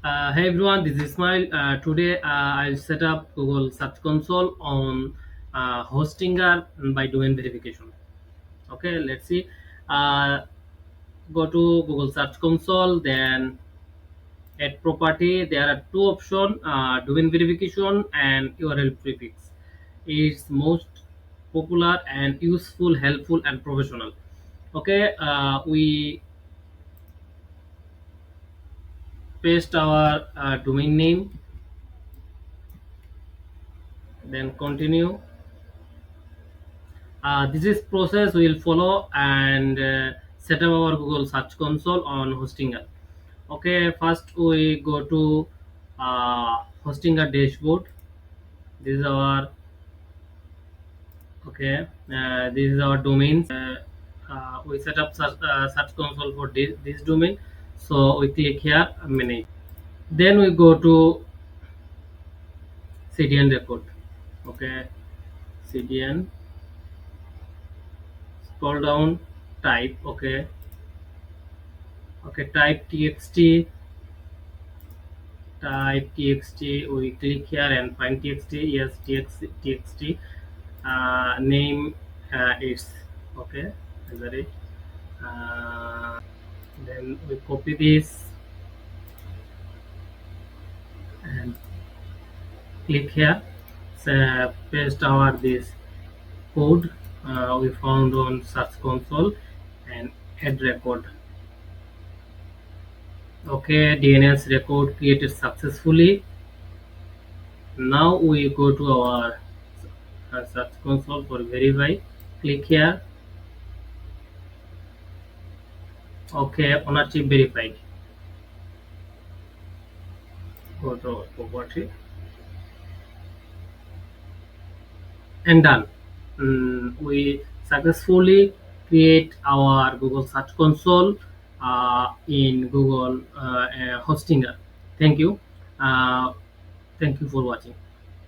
Hey everyone, this is Ismail. Today I'll set up Google Search Console on Hostinger by doing verification. Okay, let's see. Uh, Go to Google Search Console, then add property. There are two options: doing verification and URL prefix. It's most popular and useful, helpful, and professional. Okay, we paste our domain name, then continue. This is process we will follow and set up our Google Search Console on Hostinger. Okay, first we go to Hostinger dashboard. This is our this is our domains. We set up search console for this domain. So we click here manage. Then we go to CDN record. Okay, CDN. Scroll down. Type. Okay. Type txt. Type txt. We click here and find txt. Yes, txt. Name is okay. Is that it? Then we copy this and click here. So paste our this code we found on Search Console and add record. Okay, DNS record created successfully. Now we go to our Search Console for verify. Click here. Okay, ownership verified. Go to property and done. We successfully create our Google Search Console in Google Hostinger. Thank you. Uh, Thank you for watching.